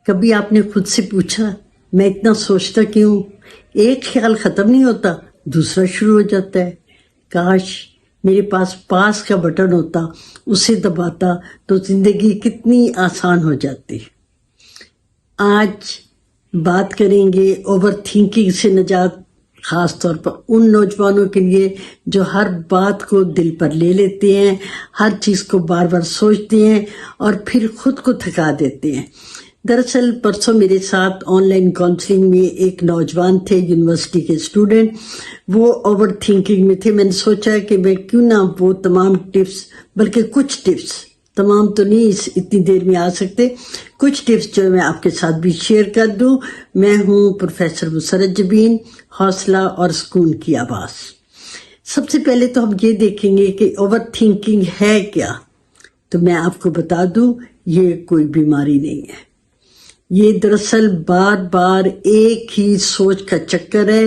کبھی آپ نے خود سے پوچھا میں اتنا سوچتا کیوں؟ ایک خیال ختم نہیں ہوتا دوسرا شروع ہو جاتا ہے۔ کاش میرے پاس کا بٹن ہوتا، اسے دباتا تو زندگی کتنی آسان ہو جاتی۔ آج بات کریں گے اوور تھنکنگ سے نجات، خاص طور پر ان نوجوانوں کے لیے جو ہر بات کو دل پر لے لیتے ہیں، ہر چیز کو بار بار سوچتے ہیں اور پھر خود کو تھکا دیتے ہیں۔ دراصل پرسوں میرے ساتھ آن لائن کاؤنسلنگ میں ایک نوجوان تھے، یونیورسٹی کے اسٹوڈنٹ، وہ اوور تھنکنگ میں تھے۔ میں نے سوچا کہ میں کیوں نہ وہ تمام ٹپس، بلکہ کچھ ٹپس، تمام تو نہیں اتنی دیر میں آ سکتے، کچھ ٹپس جو میں آپ کے ساتھ بھی شیئر کر دوں۔ میں ہوں پروفیسر مسرت جبین، حوصلہ اور سکون کی آواز۔ سب سے پہلے تو ہم یہ دیکھیں گے کہ اوور تھنکنگ ہے کیا۔ تو میں آپ کو بتا دوں یہ کوئی بیماری نہیں ہے، یہ دراصل بار بار ایک ہی سوچ کا چکر ہے۔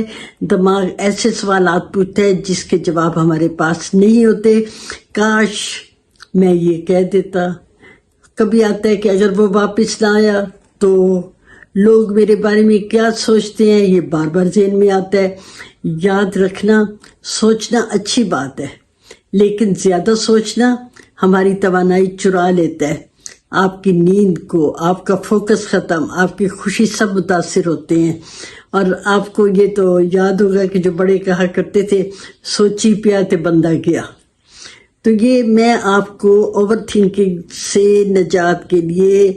دماغ ایسے سوالات پوچھتا ہے جس کے جواب ہمارے پاس نہیں ہوتے۔ کاش میں یہ کہہ دیتا۔ کبھی آتا ہے کہ اگر وہ واپس نہ آیا تو لوگ میرے بارے میں کیا سوچتے ہیں، یہ بار بار ذہن میں آتا ہے۔ یاد رکھنا، سوچنا اچھی بات ہے، لیکن زیادہ سوچنا ہماری توانائی چرا لیتا ہے۔ آپ کی نیند کو، آپ کا فوکس ختم، آپ کی خوشی، سب متاثر ہوتے ہیں۔ اور آپ کو یہ تو یاد ہوگا کہ جو بڑے کہا کرتے تھے، سوچی پیا تے بندہ گیا۔ تو یہ میں آپ کو اوور تھنکنگ سے نجات کے لیے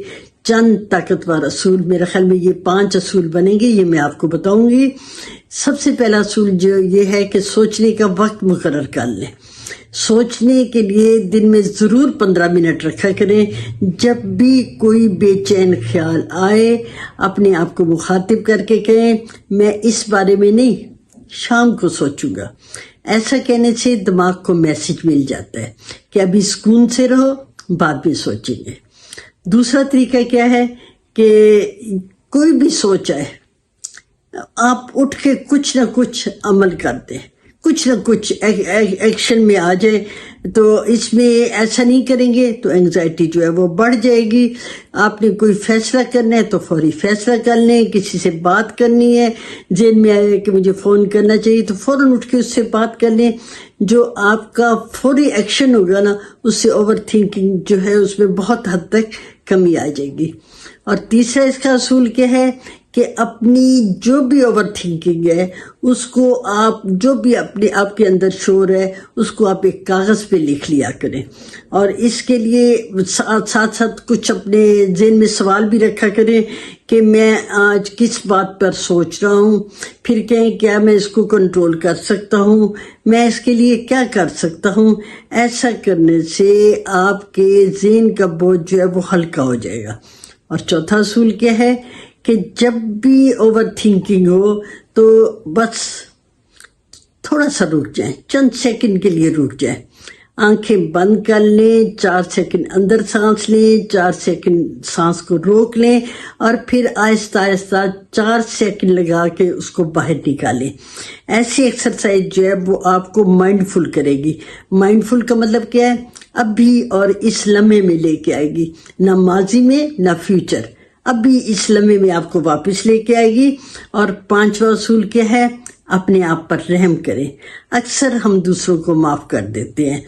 چند طاقتور اصول، میرے خیال میں یہ 5 اصول بنیں گے، یہ میں آپ کو بتاؤں گی۔ سب سے پہلا اصول جو یہ ہے کہ سوچنے کا وقت مقرر کر لیں۔ سوچنے کے لیے دن میں ضرور 15 منٹ رکھا کریں۔ جب بھی کوئی بے چین خیال آئے، اپنے آپ کو مخاطب کر کے کہیں میں اس بارے میں نہیں، شام کو سوچوں گا۔ ایسا کہنے سے دماغ کو میسج مل جاتا ہے کہ ابھی سکون سے رہو، بعد میں سوچیں گے۔ دوسرا طریقہ کیا ہے کہ کوئی بھی سوچ آئے، آپ اٹھ کے کچھ نہ کچھ عمل کر دیں، کچھ نہ کچھ ایکشن میں آ جائے۔ تو اس میں ایسا نہیں کریں گے تو انگزائٹی جو ہے وہ بڑھ جائے گی۔ آپ نے کوئی فیصلہ کرنا ہے تو فوری فیصلہ کر لیں۔ کسی سے بات کرنی ہے، ذہن میں آئے کہ مجھے فون کرنا چاہیے تو فوراً اٹھ کے اس سے بات کر لیں۔ جو آپ کا فوری ایکشن ہوگا نا، اس سے اوور تھنکنگ جو ہے اس میں بہت حد تک کمی آ جائے گی۔ اور تیسرا اس کا اصول کیا ہے کہ اپنی جو بھی اوور تھنکنگ ہے اس کو آپ، جو بھی اپنے آپ کے اندر شور ہے، اس کو آپ ایک کاغذ پہ لکھ لیا کریں۔ اور اس کے لیے ساتھ ساتھ کچھ اپنے ذہن میں سوال بھی رکھا کریں کہ میں آج کس بات پر سوچ رہا ہوں، پھر کہیں کیا میں اس کو کنٹرول کر سکتا ہوں، میں اس کے لیے کیا کر سکتا ہوں۔ ایسا کرنے سے آپ کے ذہن کا بوجھ جو ہے وہ ہلکا ہو جائے گا۔ اور چوتھا اصول کیا ہے کہ جب بھی اوور تھنکنگ ہو تو بس تھوڑا سا رک جائیں، چند سیکنڈ کے لیے رک جائیں، آنکھیں بند کر لیں، 4 سیکنڈ اندر سانس لیں، 4 سیکنڈ سانس کو روک لیں اور پھر آہستہ آہستہ 4 سیکنڈ لگا کے اس کو باہر نکالیں۔ ایسی ایکسرسائز جو ہے وہ آپ کو مائنڈ فل کرے گی۔ مائنڈ فل کا مطلب کیا ہے؟ ابھی اور اس لمحے میں لے کے آئے گی، نہ ماضی میں نہ فیوچر، ابھی اس لمحے میں آپ کو واپس لے کے آئے گی۔ اور 5واں اصول کیا ہے؟ اپنے آپ پر رحم کریں۔ اکثر ہم دوسروں کو معاف کر دیتے ہیں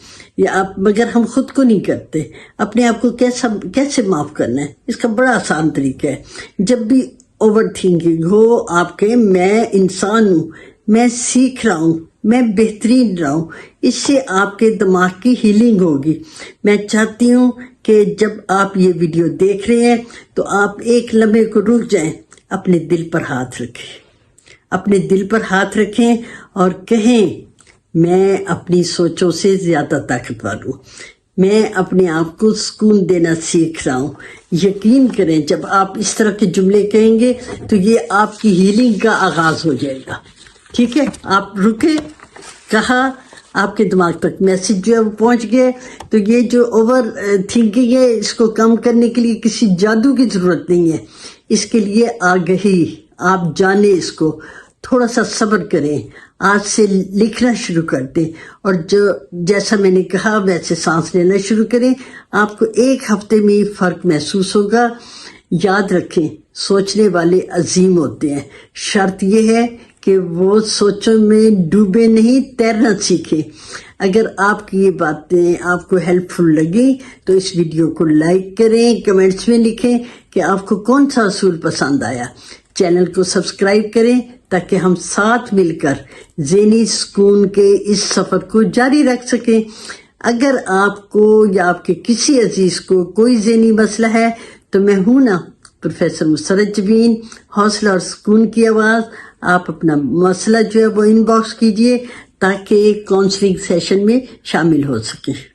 مگر ہم خود کو نہیں کرتے۔ اپنے آپ کو کیسے معاف کرنا ہے؟ اس کا بڑا آسان طریقہ ہے۔ جب بھی اوور تھنکنگ ہو، آپ کہیں میں انسان ہوں، میں سیکھ رہا ہوں، میں بہترین رہا ہوں۔ اس سے آپ کے دماغ کی ہیلنگ ہوگی۔ میں چاہتی ہوں کہ جب آپ یہ ویڈیو دیکھ رہے ہیں تو آپ ایک لمحے کو رک جائیں، اپنے دل پر ہاتھ رکھیں، اپنے دل پر ہاتھ رکھیں اور کہیں میں اپنی سوچوں سے زیادہ طاقتور ہوں، میں اپنے آپ کو سکون دینا سیکھ رہا ہوں۔ یقین کریں جب آپ اس طرح کے جملے کہیں گے تو یہ آپ کی ہیلنگ کا آغاز ہو جائے گا۔ ٹھیک ہے، آپ رکے، کہا، آپ کے دماغ تک میسج جو ہے وہ پہنچ گئے۔ تو یہ جو اوور تھنکنگ ہے، اس کو کم کرنے کے لیے کسی جادو کی ضرورت نہیں ہے، اس کے لیے آگہی، آپ جانیں اس کو، تھوڑا سا صبر کریں، آج سے لکھنا شروع کر دیں اور جیسا میں نے کہا ویسے سانس لینا شروع کریں۔ آپ کو 1 ہفتے میں فرق محسوس ہوگا۔ یاد رکھیں سوچنے والے عظیم ہوتے ہیں، شرط یہ ہے کہ وہ سوچوں میں ڈوبے نہیں، تیرنا سیکھیں۔ اگر آپ کی یہ باتیں آپ کو ہیلپ فل لگیں تو اس ویڈیو کو لائک کریں، کمنٹس میں لکھیں کہ آپ کو کون سا اصول پسند آیا۔ چینل کو سبسکرائب کریں تاکہ ہم ساتھ مل کر ذہنی سکون کے اس سفر کو جاری رکھ سکیں۔ اگر آپ کو یا آپ کے کسی عزیز کو کوئی ذہنی مسئلہ ہے تو میں ہوں نا، پروفیسر مسرت جبین، حوصلہ اور سکون کی آواز۔ آپ اپنا مسئلہ جو ہے وہ ان باکس کیجئے تاکہ کاؤنسلنگ سیشن میں شامل ہو سکیں۔